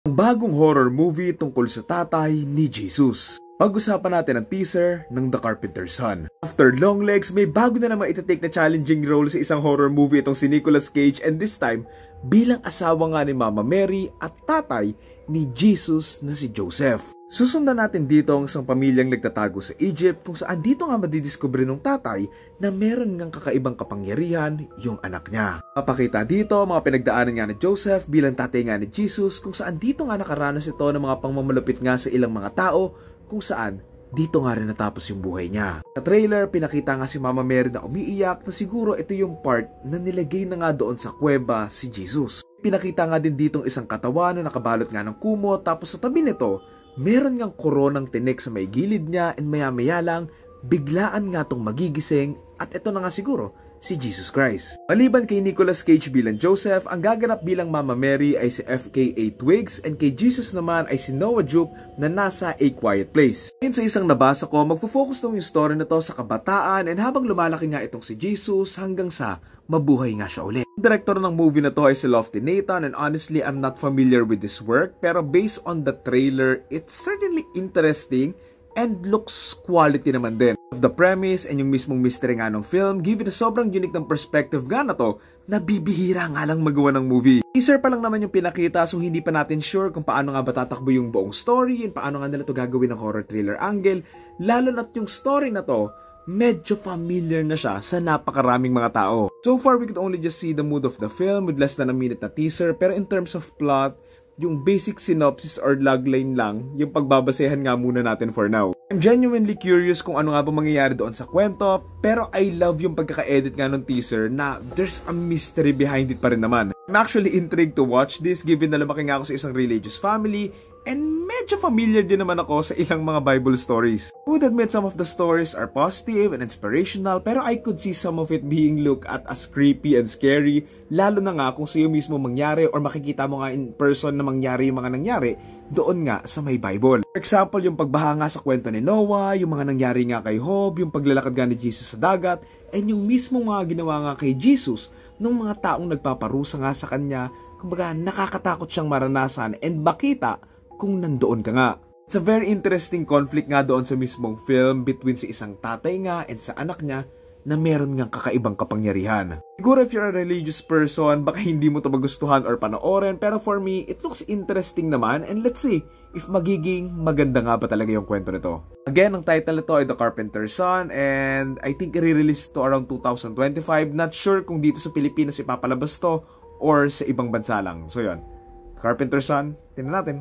Ang bagong horror movie tungkol sa tatay ni Jesus. Pag-usapan natin ang teaser ng The Carpenter's Son. After long legs, may bago na naman itatake na challenging role sa isang horror movie itong si Nicolas Cage, and this time, bilang asawa nga ni Mama Mary at tatay ni Jesus na si Joseph. Susundan natin dito ang isang pamilyang nagtatago sa Egypt kung saan dito nga madidiscover ng tatay na meron ngang kakaibang kapangyarihan yung anak niya. Papakita dito mga pinagdaanan nga ni Joseph bilang tatay nga ni Jesus kung saan dito nga nakaranas ito ng mga pangmamalupit nga sa ilang mga tao kung saan dito nga rin natapos yung buhay niya. Sa trailer, pinakita nga si Mama Mary na umiiyak na siguro ito yung part na nilagay na nga doon sa kuweba si Jesus. Pinakita nga din ditong isang katawan na nakabalot nga ng kumot, tapos sa tabi nito, meron ngang koronang tinik sa may gilid niya, and maya-maya lang, biglaan nga tong magigising at ito na nga siguro si Jesus Christ. Maliban kay Nicolas Cage bilang Joseph, ang gaganap bilang Mama Mary ay si FKA Twigs, and kay Jesus naman ay si Noah Jupe na nasa A Quiet Place. Ngayon sa isang nabasa ko, magfo-focus daw yung story na to sa kabataan, and habang lumalaki nga itong si Jesus hanggang sa mabuhay nga siya ulit. Ang director ng movie na to ay si Lofty Nathan, and honestly, I'm not familiar with this work, pero based on the trailer, it's certainly interesting and looks quality naman din. Of the premise and yung mismong mystery nga ng film, give it a sobrang unique ng perspective nga na to, na bibihira nga lang magawa ng movie. Teaser pa lang naman yung pinakita, so hindi pa natin sure kung paano nga ba tatakbo yung buong story, and paano nga nila to gagawin ng horror thriller angle, lalo na't yung story na to, medyo familiar na siya sa napakaraming mga tao. So far, we could only just see the mood of the film with less than a minute na teaser, pero in terms of plot, yung basic synopsis or logline lang, yung pagbabasehan nga muna natin for now. I'm genuinely curious kung ano nga ba mangyayari doon sa kwento, pero I love yung pagkaka-edit nga ng teaser na there's a mystery behind it pa rin naman. I'm actually intrigued to watch this given na lumaki nga ako sa isang religious family, and medyo familiar din naman ako sa ilang mga Bible stories. I would admit some of the stories are positive and inspirational, pero I could see some of it being looked at as creepy and scary, lalo na nga kung sa'yo mismo mangyari or makikita mo nga in person na mangyari yung mga nangyari doon nga sa may Bible. For example, yung pagbaha nga sa kwento ni Noah, yung mga nangyari nga kay Job, yung paglalakad nga ni Jesus sa dagat, and yung mismo mga ginawa nga kay Jesus ng mga taong nagpaparusa nga sa kanya, kumbaga nakakatakot siyang maranasan and makita kung nandoon ka nga. It's a very interesting conflict nga doon sa mismong film between si isang tatay nga and sa anak niya na meron ngang kakaibang kapangyarihan. Siguro if you're a religious person, baka hindi mo to magustuhan or panoorin, pero for me, it looks interesting naman, and let's see if magiging maganda nga ba talaga yung kwento nito. Again, ang title nito ay The Carpenter's Son, and I think i-release to around 2025. Not sure kung dito sa Pilipinas ipapalabas to or sa ibang bansa lang. So yun, Carpenter's Son, tingnan natin.